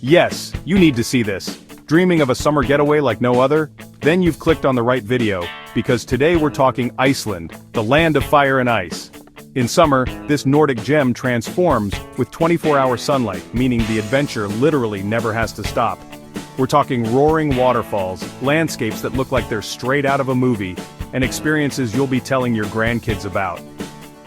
Yes, you need to see this. Dreaming of a summer getaway like no other? Then you've clicked on the right video, because today we're talking Iceland, the land of fire and ice. In summer, this Nordic gem transforms with 24-hour sunlight, meaning the adventure literally never has to stop. We're talking roaring waterfalls, landscapes that look like they're straight out of a movie, and experiences you'll be telling your grandkids about.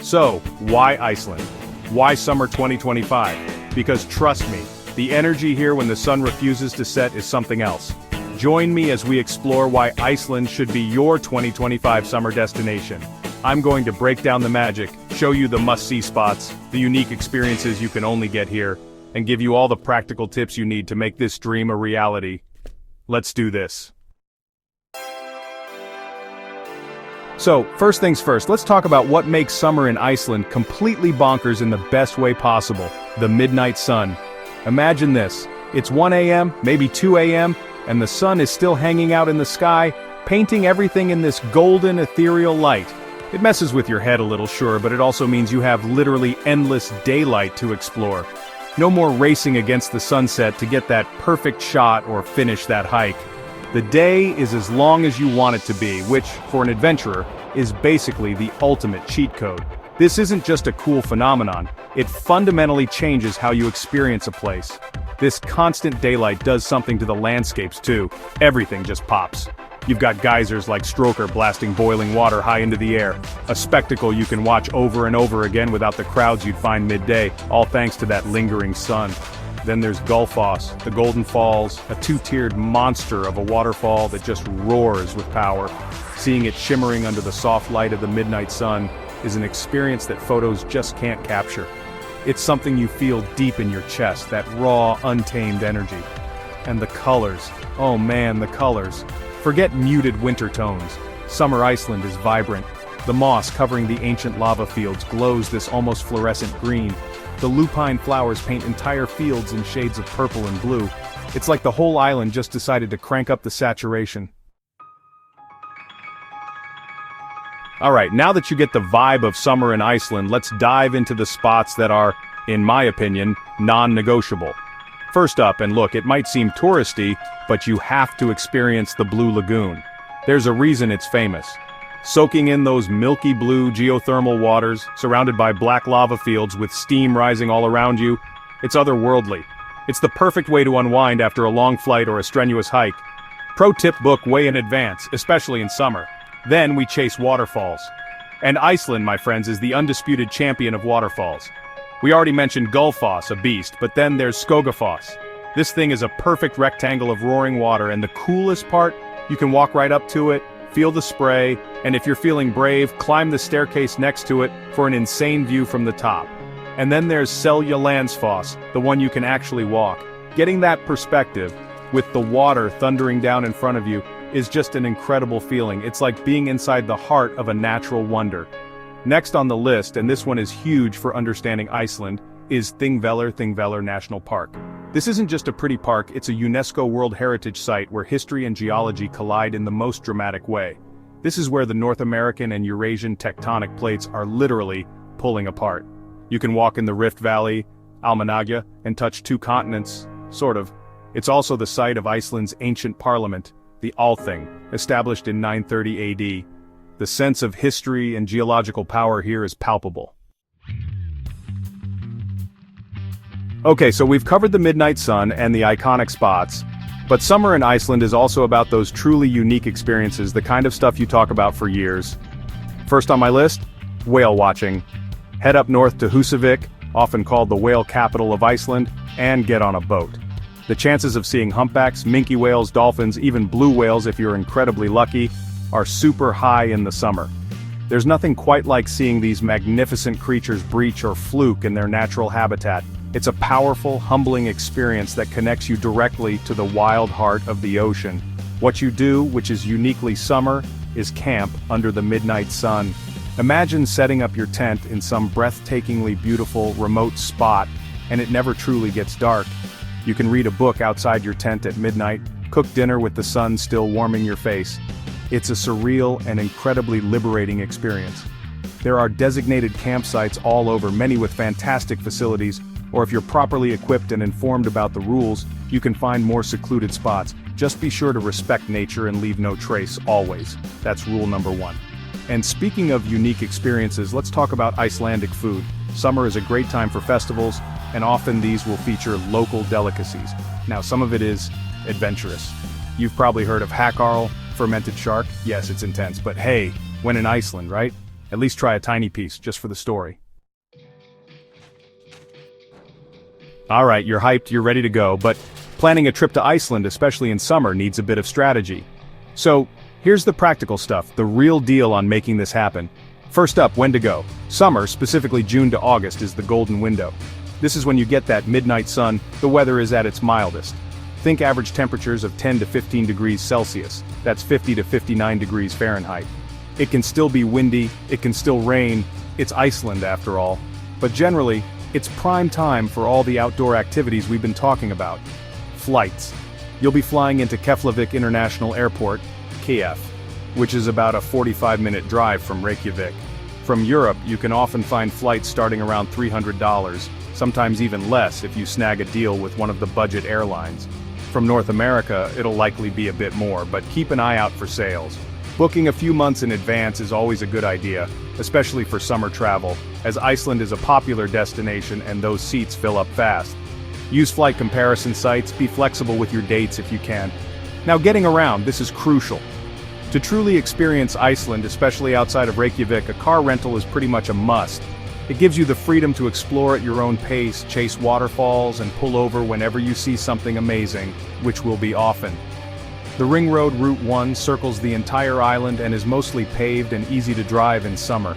So, why Iceland? Why summer 2025? Because trust me, the energy here when the sun refuses to set is something else. Join me as we explore why Iceland should be your 2025 summer destination. I'm going to break down the magic, show you the must-see spots, the unique experiences you can only get here, and give you all the practical tips you need to make this dream a reality. Let's do this. So, first things first, let's talk about what makes summer in Iceland completely bonkers in the best way possible: the midnight sun. Imagine this. It's 1 a.m., maybe 2 a.m., and the sun is still hanging out in the sky, painting everything in this golden, ethereal light. It messes with your head a little, sure, but it also means you have literally endless daylight to explore. No more racing against the sunset to get that perfect shot or finish that hike. The day is as long as you want it to be, which, for an adventurer, is basically the ultimate cheat code. This isn't just a cool phenomenon, it fundamentally changes how you experience a place. This constant daylight does something to the landscapes too. Everything just pops. You've got geysers like Stroker blasting boiling water high into the air, a spectacle you can watch over and over again without the crowds you'd find midday, all thanks to that lingering sun. Then there's Gullfoss, the Golden Falls, a two-tiered monster of a waterfall that just roars with power. Seeing it shimmering under the soft light of the midnight sun is an experience that photos just can't capture. It's something you feel deep in your chest, that raw, untamed energy. And the colors, oh man, the colors. Forget muted winter tones. Summer Iceland is vibrant. The moss covering the ancient lava fields glows this almost fluorescent green. The lupine flowers paint entire fields in shades of purple and blue. It's like the whole island just decided to crank up the saturation. Alright, now that you get the vibe of summer in Iceland, let's dive into the spots that are, in my opinion, non-negotiable. First up, and look, it might seem touristy, but you have to experience the Blue Lagoon. There's a reason it's famous. Soaking in those milky blue geothermal waters, surrounded by black lava fields with steam rising all around you, it's otherworldly. It's the perfect way to unwind after a long flight or a strenuous hike. Pro tip: book way in advance, especially in summer. Then we chase waterfalls. And Iceland, my friends, is the undisputed champion of waterfalls. We already mentioned Gullfoss, a beast, but then there's Skogafoss. This thing is a perfect rectangle of roaring water, and the coolest part, you can walk right up to it, feel the spray, and if you're feeling brave, climb the staircase next to it for an insane view from the top. And then there's Seljalandsfoss, the one you can actually walk. Getting that perspective, with the water thundering down in front of you, is just an incredible feeling. It's like being inside the heart of a natural wonder. Next on the list, and this one is huge for understanding Iceland, is Thingvellir National Park. This isn't just a pretty park, it's a UNESCO World Heritage Site where history and geology collide in the most dramatic way. This is where the North American and Eurasian tectonic plates are literally pulling apart. You can walk in the Rift Valley, Almannagjá, and touch two continents, sort of. It's also the site of Iceland's ancient parliament, the Althing, established in 930 AD. The sense of history and geological power here is palpable. Okay, so we've covered the midnight sun and the iconic spots, but summer in Iceland is also about those truly unique experiences, the kind of stuff you talk about for years. First on my list, whale watching. Head up north to Húsavík, often called the whale capital of Iceland, and get on a boat. The chances of seeing humpbacks, minke whales, dolphins, even blue whales if you're incredibly lucky, are super high in the summer. There's nothing quite like seeing these magnificent creatures breach or fluke in their natural habitat. It's a powerful, humbling experience that connects you directly to the wild heart of the ocean. What you do, which is uniquely summer, is camp under the midnight sun. Imagine setting up your tent in some breathtakingly beautiful, remote spot, and it never truly gets dark. You can read a book outside your tent at midnight, cook dinner with the sun still warming your face. It's a surreal and incredibly liberating experience. There are designated campsites all over, many with fantastic facilities, or if you're properly equipped and informed about the rules, you can find more secluded spots. Just be sure to respect nature and leave no trace, always. That's rule number 1. And speaking of unique experiences, let's talk about Icelandic food. Summer is a great time for festivals, and often these will feature local delicacies. Now, some of it is adventurous. You've probably heard of hakarl, fermented shark. Yes, it's intense, but hey, when in Iceland, right? At least try a tiny piece, just for the story. Alright, you're hyped, you're ready to go, but planning a trip to Iceland, especially in summer, needs a bit of strategy. So, here's the practical stuff, the real deal on making this happen. First up, when to go. Summer, specifically June to August, is the golden window. This is when you get that midnight sun, the weather is at its mildest. Think average temperatures of 10 to 15 degrees Celsius, that's 50 to 59 degrees Fahrenheit. It can still be windy, it can still rain, it's Iceland after all. But generally, it's prime time for all the outdoor activities we've been talking about. Flights. You'll be flying into Keflavik International Airport, KF, which is about a 45-minute drive from Reykjavik. From Europe, you can often find flights starting around $300, sometimes even less if you snag a deal with one of the budget airlines. From North America, it'll likely be a bit more, but keep an eye out for sales. Booking a few months in advance is always a good idea, especially for summer travel, as Iceland is a popular destination and those seats fill up fast. Use flight comparison sites, be flexible with your dates if you can. Now, getting around, this is crucial. To truly experience Iceland, especially outside of Reykjavik, a car rental is pretty much a must. It gives you the freedom to explore at your own pace, chase waterfalls, and pull over whenever you see something amazing, which will be often. The Ring Road Route 1 circles the entire island and is mostly paved and easy to drive in summer.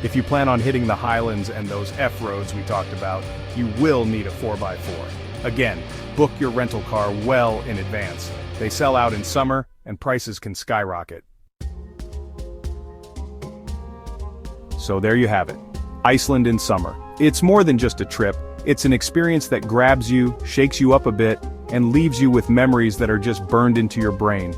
If you plan on hitting the highlands and those F-roads we talked about, you will need a 4x4. Again, book your rental car well in advance. They sell out in summer, and prices can skyrocket. So there you have it. Iceland in summer. It's more than just a trip, it's an experience that grabs you, shakes you up a bit, and leaves you with memories that are just burned into your brain.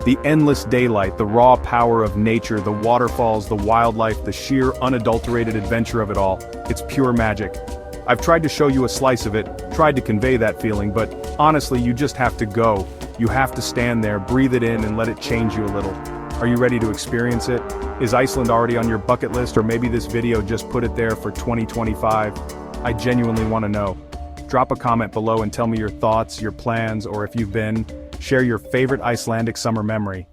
The endless daylight, the raw power of nature, the waterfalls, the wildlife, the sheer unadulterated adventure of it all, it's pure magic. I've tried to show you a slice of it, tried to convey that feeling, but honestly, you just have to go. You have to stand there, breathe it in, and let it change you a little. Are you ready to experience it? Is Iceland already on your bucket list, or maybe this video just put it there for 2025? I genuinely want to know. Drop a comment below and tell me your thoughts, your plans, or if you've been, share your favorite Icelandic summer memory.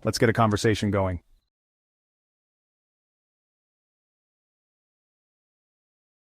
Let's get a conversation going.